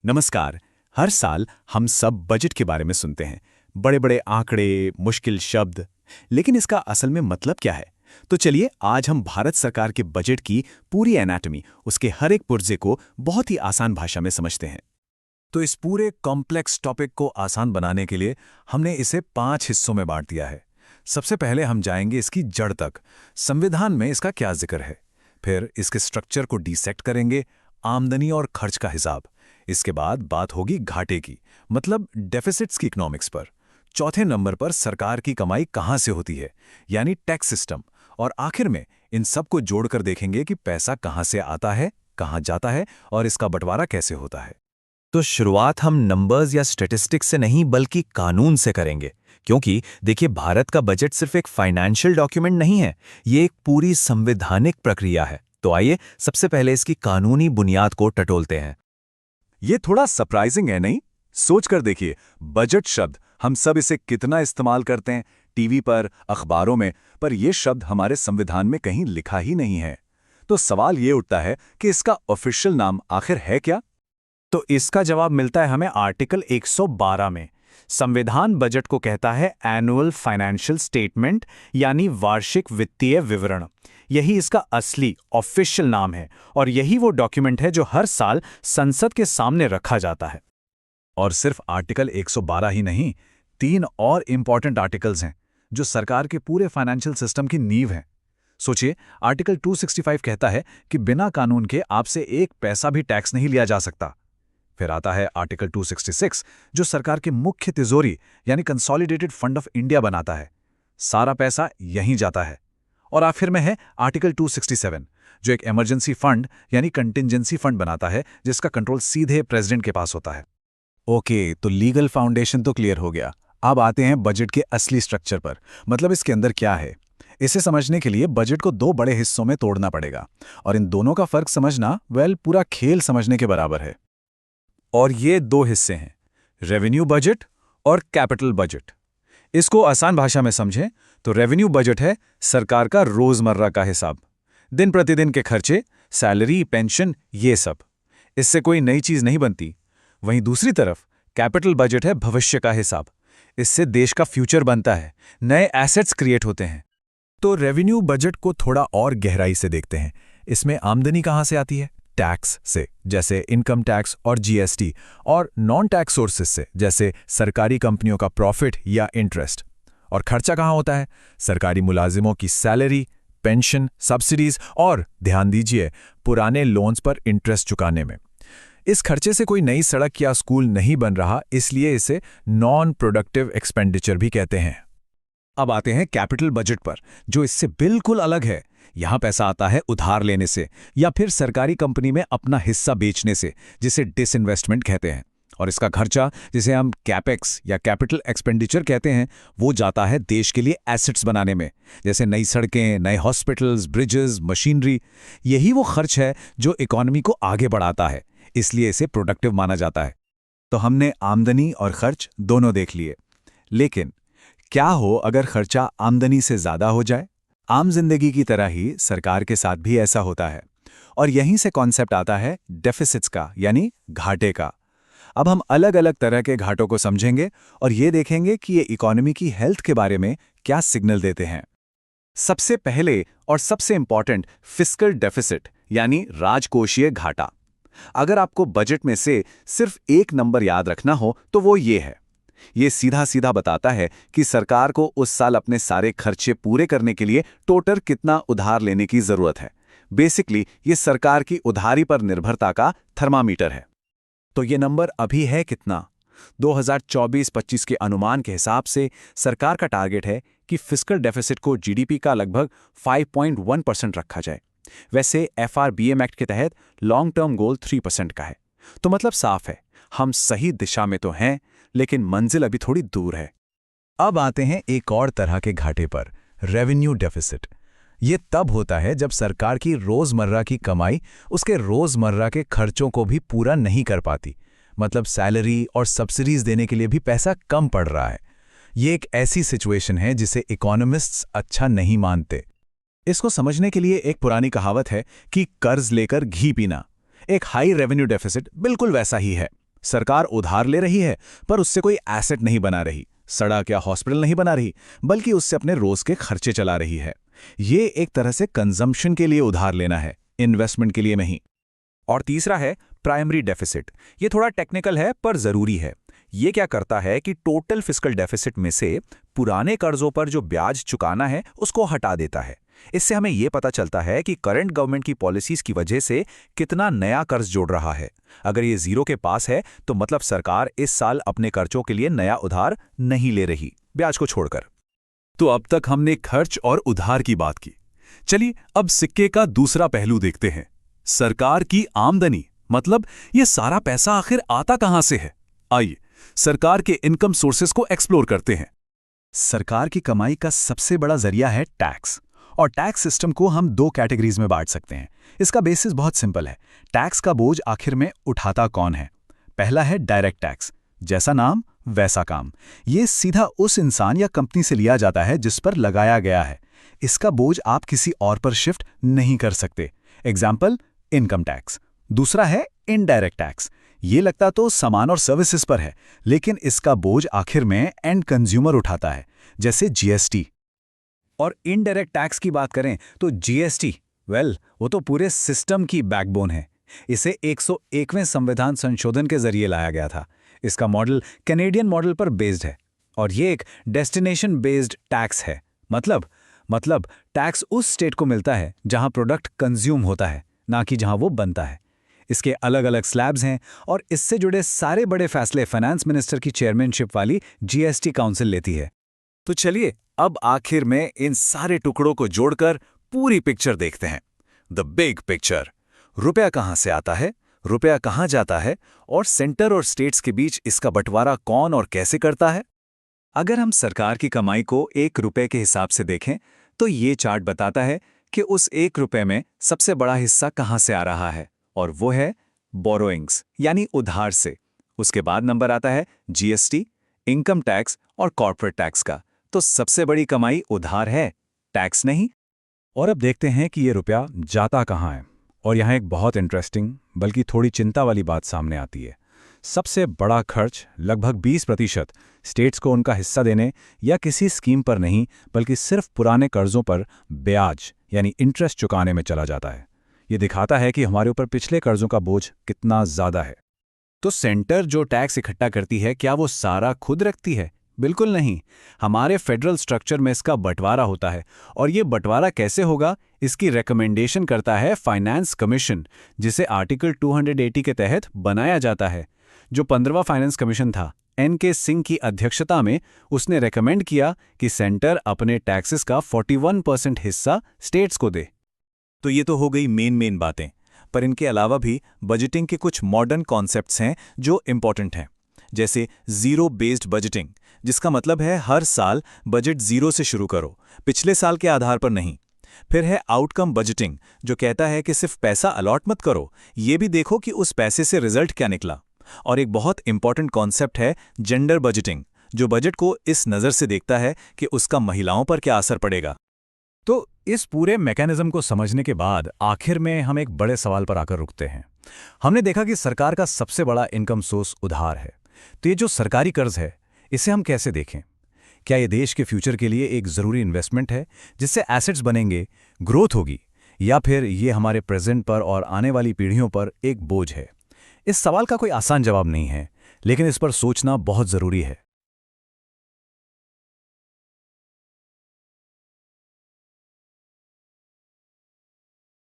नमस्कार। हर साल हम सब बजट के बारे में सुनते हैं। बड़े बड़े आंकड़े, मुश्किल शब्द, लेकिन इसका असल में मतलब क्या है? तो चलिए आज हम भारत सरकार के बजट की पूरी एनाटॉमी, उसके हर एक पुर्जे को बहुत ही आसान भाषा में समझते हैं। तो इस पूरे कॉम्प्लेक्स टॉपिक को आसान बनाने के लिए हमने इसे 5 हिस्सों में बांट दिया है। सबसे पहले हम जाएंगे इसकी जड़ तक, संविधान में इसका क्या जिक्र है। फिर इसके स्ट्रक्चर को डिसेक्ट करेंगे, आमदनी और खर्च का हिसाब। इसके बाद बात होगी घाटे की, मतलब डेफिसिट्स की इकोनॉमिक्स पर। चौथे नंबर पर सरकार की कमाई कहाँ से होती है, यानी टैक्स सिस्टम। और आखिर में इन सबको जोड़कर देखेंगे कि पैसा कहाँ से आता है, कहाँ जाता है और इसका बंटवारा कैसे होता है। तो शुरुआत हम नंबर्स या स्टैटिस्टिक्स से नहीं बल्कि कानून से करेंगे, क्योंकि देखिए भारत का बजट सिर्फ एक फाइनेंशियल डॉक्यूमेंट नहीं है, ये एक पूरी संवैधानिक प्रक्रिया है। तो आइए सबसे पहले इसकी कानूनी बुनियाद को टटोलते हैं। ये थोड़ा सरप्राइजिंग है नहीं? सोच कर देखिए, बजट शब्द हम सब इसे कितना इस्तेमाल करते हैं, टीवी पर, अखबारों में, पर यह शब्द हमारे संविधान में कहीं लिखा ही नहीं है। तो सवाल ये उठता है कि इसका ऑफिशियल नाम आखिर है क्या? तो इसका जवाब मिलता है हमें आर्टिकल 112 में। संविधान बजट को कहता है एनुअल फाइनेंशियल स्टेटमेंट, यानी वार्षिक वित्तीय विवरण। यही इसका असली ऑफिशियल नाम है और यही वो डॉक्यूमेंट है जो हर साल संसद के सामने रखा जाता है। और सिर्फ आर्टिकल 112 ही नहीं, 3 और इंपॉर्टेंट आर्टिकल्स हैं जो सरकार के पूरे फाइनेंशियल सिस्टम की नींव हैं। सोचिए, आर्टिकल 265 कहता है कि बिना कानून के आपसे एक पैसा भी टैक्स नहीं लिया जा सकता। फिर आता है आर्टिकल 266 जो सरकार की मुख्य तिजोरी यानी कंसोलिडेटेड फंड ऑफ इंडिया बनाता है। सारा पैसा यहीं जाता है। और आखिर में है आर्टिकल 267 जो एक इमरजेंसी फंड यानी कंटिंजेंसी फंड बनाता है, जिसका कंट्रोल सीधे प्रेसिडेंट के पास होता है। ओके, तो लीगल फाउंडेशन तो क्लियर हो गया। अब आते हैं बजट के असली स्ट्रक्चर पर, मतलब इसके अंदर क्या है। इसे समझने के लिए बजट को 2 बड़े हिस्सों में तोड़ना पड़ेगा और इन दोनों का फर्क समझना पूरा खेल समझने के बराबर है। और ये 2 हिस्से हैं, रेवेन्यू बजट और कैपिटल बजट। इसको आसान भाषा में समझें तो रेवेन्यू बजट है सरकार का रोजमर्रा का हिसाब, दिन प्रतिदिन के खर्चे, सैलरी, पेंशन, ये सब। इससे कोई नई चीज नहीं बनती। वहीं दूसरी तरफ कैपिटल बजट है भविष्य का हिसाब। इससे देश का फ्यूचर बनता है, नए एसेट्स क्रिएट होते हैं। तो रेवेन्यू बजट को थोड़ा और गहराई से देखते हैं। इसमें आमदनी कहाँ से आती है? टैक्स से, जैसे इनकम टैक्स और जीएसटी, और नॉन टैक्स सोर्सेस से, जैसे सरकारी कंपनियों का प्रॉफिट या इंटरेस्ट। और खर्चा कहाँ होता है? सरकारी मुलाजिमों की सैलरी, पेंशन, सब्सिडीज और ध्यान दीजिए पुराने लोन्स पर इंटरेस्ट चुकाने में। इस खर्चे से कोई नई सड़क या स्कूल नहीं बन रहा, इसलिए इसे नॉन प्रोडक्टिव एक्सपेंडिचर भी कहते हैं। अब आते हैं कैपिटल बजट पर, जो इससे बिल्कुल अलग है। यहां पैसा आता है उधार लेने से या फिर सरकारी कंपनी में अपना हिस्सा बेचने से, जिसे डिसइन्वेस्टमेंट कहते हैं। और इसका खर्चा, जिसे हम कैपेक्स या कैपिटल एक्सपेंडिचर कहते हैं, वो जाता है देश के लिए एसेट्स बनाने में, जैसे नई सड़कें, नए हॉस्पिटल्स, ब्रिजेस, मशीनरी। यही वो खर्च है जो इकोनॉमी को आगे बढ़ाता है, इसलिए इसे प्रोडक्टिव माना जाता है। तो हमने आमदनी और खर्च दोनों देख लिए, लेकिन क्या हो अगर खर्चा आमदनी से ज्यादा हो जाए? आम जिंदगी की तरह ही सरकार के साथ भी ऐसा होता है। और यहीं से कॉन्सेप्ट आता है डेफिसिट्स का, यानी घाटे का। अब हम अलग अलग तरह के घाटों को समझेंगे और ये देखेंगे कि ये इकोनॉमी की हेल्थ के बारे में क्या सिग्नल देते हैं। सबसे पहले और सबसे इंपॉर्टेंट, फिस्कल डेफिसिट यानी राजकोषीय घाटा। अगर आपको बजट में से सिर्फ एक नंबर याद रखना हो तो वो ये है। ये सीधा सीधा बताता है कि सरकार को उस साल अपने सारे खर्चे पूरे करने के लिए टोटल कितना उधार लेने की जरूरत है। बेसिकली ये सरकार की उधारी पर निर्भरता का थर्मामीटर है। तो ये नंबर अभी है कितना? 2024-25 के अनुमान के हिसाब से सरकार का टारगेट है कि फिस्कल डेफिसिट को जीडीपी का लगभग 5.1% रखा जाए। वैसे FRBM एक्ट के तहत लॉन्ग टर्म गोल 3% का है। तो मतलब साफ है, हम सही दिशा में तो हैं, लेकिन मंजिल अभी थोड़ी दूर है। अब आते हैं एक और तरह के घाटे पर, रेवेन्यू डेफिसिट। ये तब होता है जब सरकार की रोजमर्रा की कमाई उसके रोजमर्रा के खर्चों को भी पूरा नहीं कर पाती, मतलब सैलरी और सब्सिडीज देने के लिए भी पैसा कम पड़ रहा है। ये एक ऐसी सिचुएशन है जिसे इकोनॉमिस्ट्स अच्छा नहीं मानते। इसको समझने के लिए एक पुरानी कहावत है कि कर्ज लेकर घी पीना। एक हाई रेवेन्यू डेफिसिट बिल्कुल वैसा ही है। सरकार उधार ले रही है पर उससे कोई एसेट नहीं बना रही, सड़क या हॉस्पिटल नहीं बना रही, बल्कि उससे अपने रोज के खर्चे चला रही है। ये एक तरह से कंजम्पशन के लिए उधार लेना है, इन्वेस्टमेंट के लिए नहीं। और तीसरा है प्राइमरी डेफिसिट। ये थोड़ा टेक्निकल है पर जरूरी है। ये क्या करता है कि टोटल फिस्कल डेफिसिट में से पुराने कर्जों पर जो ब्याज चुकाना है उसको हटा देता है। इससे हमें यह पता चलता है कि करंट गवर्नमेंट की पॉलिसीज की वजह से कितना नया कर्ज जोड़ रहा है। अगर ये जीरो के पास है तो मतलब सरकार इस साल अपने कर्जों के लिए नया उधार नहीं ले रही, ब्याज को छोड़कर। तो अब तक हमने खर्च और उधार की बात की। चलिए अब सिक्के का दूसरा पहलू देखते हैं, सरकार की आमदनी। मतलब ये सारा पैसा आखिर आता कहां से है? आइए सरकार के इनकम सोर्सेस को एक्सप्लोर करते हैं। सरकार की कमाई का सबसे बड़ा जरिया है टैक्स, और टैक्स सिस्टम को हम दो कैटेगरीज में बांट सकते हैं। इसका बेसिस बहुत सिंपल है। टैक्स का बोझ आखिर में उठाता कौन है? पहला है डायरेक्ट टैक्स, जैसा नाम वैसा काम। ये सीधा उस इंसान या कंपनी से लिया जाता है जिस पर लगाया गया है। इसका बोझ आप किसी और पर शिफ्ट नहीं कर सकते। Example income tax. दूसरा है इनडायरेक्ट टैक्स। ये लगता तो सामान और सर्विसेज पर है, लेकिन इसका बोझ आखिर में एंड कंज्यूमर उठाता है, जैसे जीएसटी। और इनडायरेक्ट टैक्स की बात करें तो जीएसटी, वो तो पूरे सिस्टम की बैकबोन है। इसे 101वें संविधान संशोधन के जरिए लाया गया था। इसका मॉडल कैनेडियन मॉडल पर बेस्ड है, और ये एक डेस्टिनेशन बेस्ड टैक्स है। मतलब टैक्स उस स्टेट को मिलता है जहां प्रोडक्ट कंज्यूम होता है, ना कि जहां वो बनता है। इसके अलग अलग स्लैब्स हैं, और इससे जुड़े सारे बड़े फैसले फाइनेंस मिनिस्टर की चेयरमैनशिप वाली जीएसटी काउंसिल लेती है। तो चलिए अब आखिर में इन सारे टुकड़ों को जोड़कर पूरी पिक्चर देखते हैं, द बिग पिक्चर। रुपया कहां से आता है, रुपया कहां जाता है, और सेंटर और स्टेट्स के बीच इसका बंटवारा कौन और कैसे करता है। अगर हम सरकार की कमाई को 1 रुपए के हिसाब से देखें तो ये चार्ट बताता है कि उस 1 रुपए में सबसे बड़ा हिस्सा कहां से आ रहा है, और वो है बोरोइंग्स यानी उधार से। उसके बाद नंबर आता है जीएसटी, इनकम टैक्स और कॉर्पोरेट टैक्स का। तो सबसे बड़ी कमाई उधार है, टैक्स नहीं। और अब देखते हैं कि ये रुपया जाता कहाँ है। और यहाँ एक बहुत इंटरेस्टिंग बल्कि थोड़ी चिंता वाली बात सामने आती है। सबसे बड़ा खर्च लगभग 20% स्टेट्स को उनका हिस्सा देने या किसी स्कीम पर नहीं, बल्कि सिर्फ पुराने कर्जों पर ब्याज यानी इंटरेस्ट चुकाने में चला जाता है। ये दिखाता है कि हमारे ऊपर पिछले कर्जों का बोझ कितना ज़्यादा है। तो सेंटर जो टैक्स इकट्ठा करती है, क्या वो सारा खुद रखती है? बिल्कुल नहीं। हमारे फेडरल स्ट्रक्चर में इसका बंटवारा होता है, और ये बंटवारा कैसे होगा इसकी रिकमेंडेशन करता है फाइनेंस कमीशन, जिसे आर्टिकल 280 के तहत बनाया जाता है। जो 15वां फाइनेंस कमीशन था, एन.के. सिंह की अध्यक्षता में, उसने रेकमेंड किया कि सेंटर अपने टैक्सेस का 41% हिस्सा स्टेट्स को दे। तो ये तो हो गई मेन बातें, पर इनके अलावा भी बजटिंग के कुछ मॉडर्न कॉन्सेप्ट्स हैं जो इंपॉर्टेंट हैं, जैसे जीरो बेस्ड बजटिंग, जिसका मतलब है हर साल बजट जीरो से शुरू करो, पिछले साल के आधार पर नहीं। फिर है आउटकम बजटिंग, जो कहता है कि सिर्फ पैसा अलॉट मत करो, ये भी देखो कि उस पैसे से रिजल्ट क्या निकला। और एक बहुत इंपॉर्टेंट कॉन्सेप्ट है जेंडर बजटिंग, जो बजट को इस नज़र से देखता है कि उसका महिलाओं पर क्या असर पड़ेगा। तो इस पूरे मैकेनिज्म को समझने के बाद आखिर में हम एक बड़े सवाल पर आकर रुकते हैं। हमने देखा कि सरकार का सबसे बड़ा इनकम सोर्स उधार है। तो ये जो सरकारी कर्ज है, इसे हम कैसे देखें? क्या ये देश के फ्यूचर के लिए एक ज़रूरी इन्वेस्टमेंट है जिससे एसेट्स बनेंगे, ग्रोथ होगी, या फिर ये हमारे प्रेजेंट पर और आने वाली पीढ़ियों पर एक बोझ है? इस सवाल का कोई आसान जवाब नहीं है, लेकिन इस पर सोचना बहुत ज़रूरी है।